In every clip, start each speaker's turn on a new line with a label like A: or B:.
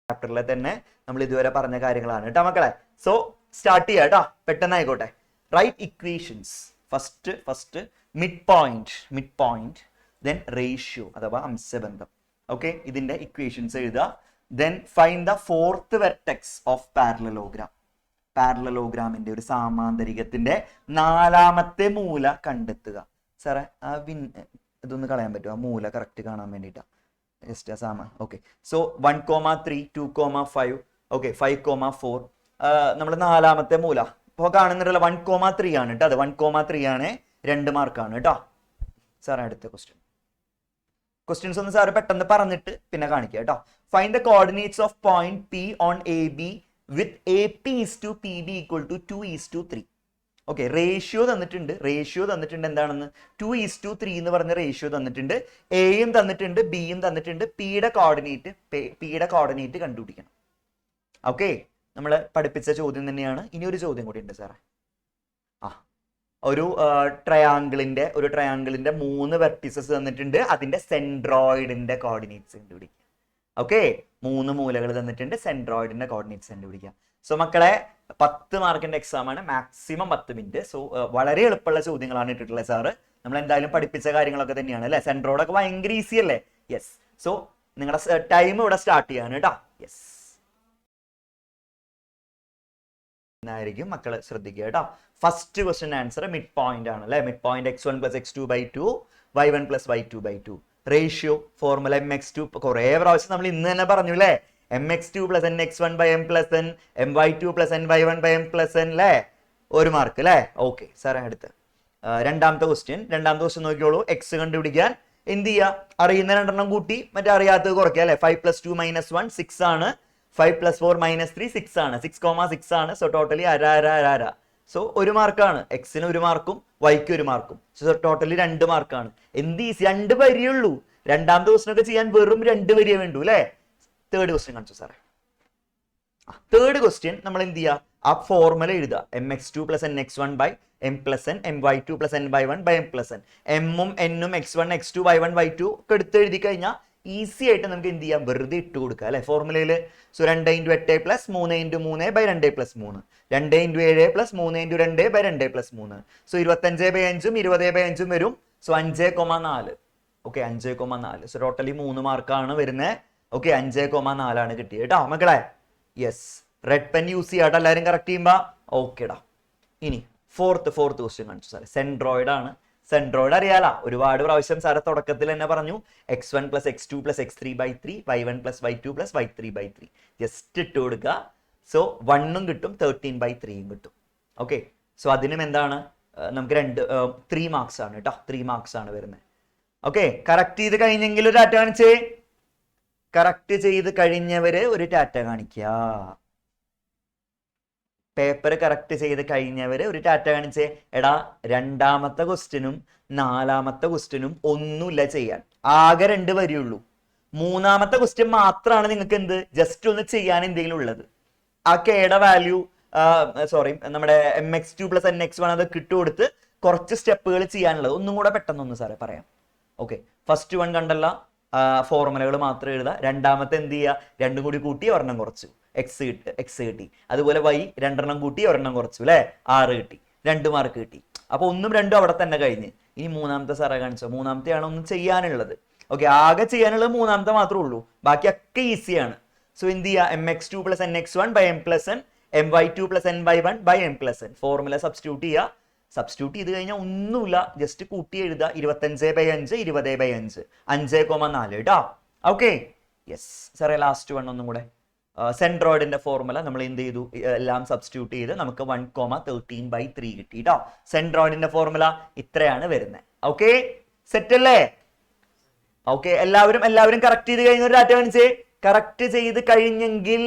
A: ചാപ്റ്ററിലെ തന്നെ നമ്മൾ ഇതുവരെ പറഞ്ഞ കാര്യങ്ങളാണ് കേട്ടോ മക്കളെ. സോ സ്റ്റാർട്ട് ചെയ്യാം കേട്ടോ, പെട്ടെന്ന് ആയിക്കോട്ടെ. Write equations. First mid point then ratio അഥവാ അംശബന്ധം. ഓക്കെ, ഇതിന്റെ ഇക്വേഷൻസ് എഴുതുക. Then find the fourth vertex of parallelogram. പാരലലോഗ്രാമിന്റെ ഒരു സാമാന്തരികത്തിന്റെ 4ാമത്തെ മൂല കണ്ടെത്തുക. സാറേ ഇതൊന്ന് കളയാൻ പറ്റുമോ? ആ മൂല കറക്റ്റ് കാണാൻ വേണ്ടിയിട്ടാ ജസ്റ്റ് ആ സാമാൻ. ഓക്കെ, സോ 1,3 2,5 ഓക്കെ 5,4 നമ്മൾ 4ാമത്തെ മൂല ഇപ്പോൾ കാണുന്നുണ്ടല്ലോ 1,3 ആണ് കേട്ടോ. അത് 1,3 ആണ്, 2 മാർക്കാണ് കേട്ടോ. സാറേ അടുത്ത ക്വസ്റ്റ്യൻസ് ഒന്ന് സാറ് പെട്ടെന്ന് പറഞ്ഞിട്ട് പിന്നെ കാണിക്കുക കേട്ടോ. Find the coordinates of point P on A B with A P is to P B equal to 2:3. Okay, ratio തന്നിട്ടുണ്ട് എന്താണെന്ന് 2:3 എന്ന് പറഞ്ഞ റേഷ്യോ തന്നിട്ടുണ്ട്. എയും തന്നിട്ടുണ്ട്, ബിയും തന്നിട്ടുണ്ട്. പിയുടെ കോർഡിനേറ്റ് കണ്ടുപിടിക്കണം. ഓക്കെ, നമ്മൾ പഠിപ്പിച്ച ചോദ്യം തന്നെയാണ്. ഇനി ഒരു ചോദ്യം കൂടി ഉണ്ട് സാറേ. ഒരു ട്രയാങ്കിളിന്റെ 3 വെർട്ടിസസ് തന്നിട്ടുണ്ട്. അതിന്റെ സെൻട്രോയിഡിന്റെ കോർഡിനേറ്റ്സ് കണ്ടുപിടിക്കുക. ഓക്കെ, 3 മൂലകൾ തന്നിട്ടുണ്ട്, സെൻട്രോയിഡിന്റെ കോർഡിനേറ്റ്സ് കണ്ടുപിടിക്കുക. സോ മക്കളെ 10 മാർക്കിന്റെ എക്സാം ആണ്, മാക്സിമം 10 മിനിറ്റ്. സോ വളരെ എളുപ്പമുള്ള ചോദ്യങ്ങളാണ് ഇട്ടിട്ടുള്ളത് സാറ്. നമ്മൾ എന്തായാലും പഠിപ്പിച്ച കാര്യങ്ങളൊക്കെ തന്നെയാണ് അല്ലെ. സെൻട്രോയിഡൊക്കെ ഭയങ്കര ഈസി അല്ലേ? യെസ്. സോ നിങ്ങളുടെ ടൈം ഇവിടെ സ്റ്റാർട്ട് ചെയ്യാണ് കേട്ടോ. യെസ് ആയിരിക്കും മക്കള് ശ്രദ്ധിക്കുക കേട്ടോ. First question answer mid point ആണ് അല്ലെ. Mid point x1 + x2/2 y1 + y2/2. Ratio formula mx2 കുറെ പ്രാവശ്യം നമ്മൾ ഇന്ന് തന്നെ പറഞ്ഞു അല്ലേ. mx2 + nx1/m + n my2 + ny1/m + n അല്ലേ. 1 മാർക്ക് അല്ലേ. ഓക്കെ സാറേ അടുത്ത് രണ്ടാമത്തെ ക്വസ്റ്റ്യൻ നോക്കിയോളൂ. എക്സ് കണ്ടുപിടിക്കാൻ എന്ത് ചെയ്യുക? അറിയുന്ന 2 കൂട്ടി മറ്റേ അറിയാത്തത് കുറയ്ക്കുക അല്ലെ. 5 + 2 - 1 6 ആണ്. 5 + 4 - 3 6 ആണ്. 6,6 ആണ്. സോ ടോട്ടലി അര. സോ 1 മാർക്കാണ്. എക്സിന് 1 മാർക്കും വൈക്ക് 1 മാർക്കും. സോ ടോട്ടലി 2 മാർക്കാണ്. എന്ത് ഈസി, 2 വരിയുള്ളൂ. രണ്ടാമത്തെ ക്വസ്റ്റ്യൻ ഒക്കെ ചെയ്യാൻ വെറും 2 വരിയേ വേണ്ടൂ അല്ലേ. തേർഡ് ക്വസ്റ്റ്യൻ കാണിച്ചു സാറേ. തേർഡ് ക്വസ്റ്റ്യൻ നമ്മൾ എന്ത് ചെയ്യുക? ആ ഫോർമുല എഴുതുക. mx2 + nx1/m + n my2 + ny1/m + n. എമ്മും എന്നും x1 x2 y1 y2 ഒക്കെ എടുത്ത് എഴുതി കഴിഞ്ഞാൽ ഈസി ആയിട്ട് നമുക്ക് എന്ത് ചെയ്യാം? വെറുതെ ഇട്ട് കൊടുക്കുക അല്ലെ ഫോർമുലയില്. സോ 2 × 8 + 3 × 3/2 + 3 2 × 7 + 3 × 2/2 + 3. സോ 25/5 20/5 വരും. സോ 5,4. ഓക്കെ 5,4. സോ ടോട്ടലി 3 മാർക്കാണ് വരുന്നത്. ഓക്കെ 5,4 ആണ് കിട്ടിയത് കേട്ടോ മക്കളെ. യെസ്, റെഡ് പെൻ യൂസ് ചെയ്യാട്ടോ എല്ലാവരും കറക്റ്റ് ചെയ്യുമ്പോ. ഓക്കേടാ. ഇനി ഫോർത്ത് ക്വസ്റ്റ്യൻ കാണിച്ചു സാറേ. സെൻട്രോയിഡ് ആണ്. സെൻട്രോയിഡ് അറിയാലോ, ഒരുപാട് പ്രാവശ്യം സാറെ തുടക്കത്തിൽ തന്നെ പറഞ്ഞു. x1 + x2 + x3/3 y1 + y2 + y3/3 just ഇട്ട് കൊടുക്കുക. സോ 1 കിട്ടും 13/3 കിട്ടും. ഓക്കെ, സോ അതിനും എന്താണ് നമുക്ക് 3 മാർക്സ് ആണ് കേട്ടോ. 3 മാർക്സ് ആണ് വരുന്നത്. ഓക്കെ, കറക്റ്റ് ചെയ്ത് കഴിഞ്ഞെങ്കിൽ ഒരു ടാറ്റ കാണിച്ചേ. കറക്റ്റ് ചെയ്ത് കഴിഞ്ഞവര് ഒരു ടാറ്റ കാണിക്കുക. പേപ്പർ കറക്റ്റ് ചെയ്ത് കഴിഞ്ഞവര് ഒരു ടാറ്റ കാണിച്ചേ. എടാ, രണ്ടാമത്തെ ക്വസ്റ്റ്യനും 4ാമത്തെ ക്വസ്റ്റ്യനും ഒന്നുമില്ല ചെയ്യാൻ, ആകെ 2 വരിയുള്ളൂ. 3ാമത്തെ ക്വസ്റ്റ്യൻ മാത്രമാണ് നിങ്ങൾക്ക് എന്ത് ജസ്റ്റ് ഒന്ന് ചെയ്യാൻ എന്തെങ്കിലും ഉള്ളത്. ആ കെയുടെ വാല്യൂ നമ്മുടെ mx2 + nx1 അത് കിട്ടുകൊടുത്ത് കുറച്ച് സ്റ്റെപ്പുകൾ ചെയ്യാനുള്ളത്. ഒന്നും കൂടെ പെട്ടെന്നൊന്ന് സാറേ പറയാം. ഓക്കെ, ഫസ്റ്റ് 1 കണ്ടല്ല, ഫോർമുലകൾ മാത്രം എഴുതുക. രണ്ടാമത്തെ എന്ത് ചെയ്യുക? 2 കൂടി കൂട്ടി 1 കുറച്ചു, x കിട്ടി. അതുപോലെ y 2 കൂട്ടി 1 കുറച്ചു അല്ലെ, 6 കിട്ടി. 2 മാർക്ക് കിട്ടി. അപ്പൊ 1ഉം 2ഉം അവിടെ തന്നെ കഴിഞ്ഞ്. ഇനി 3ാമത്തെ സാറേ കാണിച്ചോ. 3ാമത്തെയാണ് ഒന്നും ചെയ്യാനുള്ളത്. ഓക്കെ, ആകെ ചെയ്യാനുള്ളത് 3ാമത്തെ മാത്രമേ ഉള്ളൂ. ബാക്കിയൊക്കെ ഈസിയാണ്. സോ എന്ത് ചെയ്യുക? mx2 + nx1/m + n my2 + ny1/m + n. Formula substitute ചെയ്യുക. സബ്സ്റ്റിറ്റ്യൂട്ട് ചെയ്ത് കഴിഞ്ഞാൽ ഒന്നുമില്ല, ജസ്റ്റ് കൂട്ടി എഴുതുക. 25/5 20/5 5,4 കേട്ടോ. ഓക്കെ, യെസ് സാറേ. ലാസ്റ്റ് 1 ഒന്നും കൂടെ. സെൻട്രോയിഡിന്റെ ഫോർമുല നമ്മൾ എന്ത് ചെയ്തു? എല്ലാം സബ്സ്റ്റിറ്റ്യൂട്ട് ചെയ്ത് നമുക്ക് 1,13/3 കിട്ടി കേട്ടോ. സെൻട്രോയിഡിന്റെ ഫോർമുല ഇത്രയാണ് വരുന്നത്. ഓക്കെ, സെറ്റ് അല്ലേ? ഓക്കെ, എല്ലാവരും കറക്റ്റ് ചെയ്ത് കഴിഞ്ഞ ഒരു ടാറ്റ കാണിച്ചേ. കറക്റ്റ് ചെയ്ത് കഴിഞ്ഞെങ്കിൽ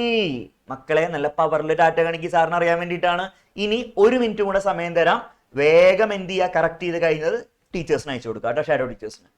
A: മക്കളെ നല്ല പവറിൽ ടാറ്റ കാണിക്ക്, സാറിന് അറിയാൻ വേണ്ടിയിട്ടാണ്. ഇനി 1 മിനിറ്റ് കൂടെ സമയം തരാം. വേഗം എന്ത് ചെയ്യുക? കറക്റ്റ് ചെയ്ത് കഴിഞ്ഞത് ടീച്ചേഴ്സിന് അയച്ചു കൊടുക്കുക കേട്ടോ, ഷാഡോ ടീച്ചേഴ്സിന്.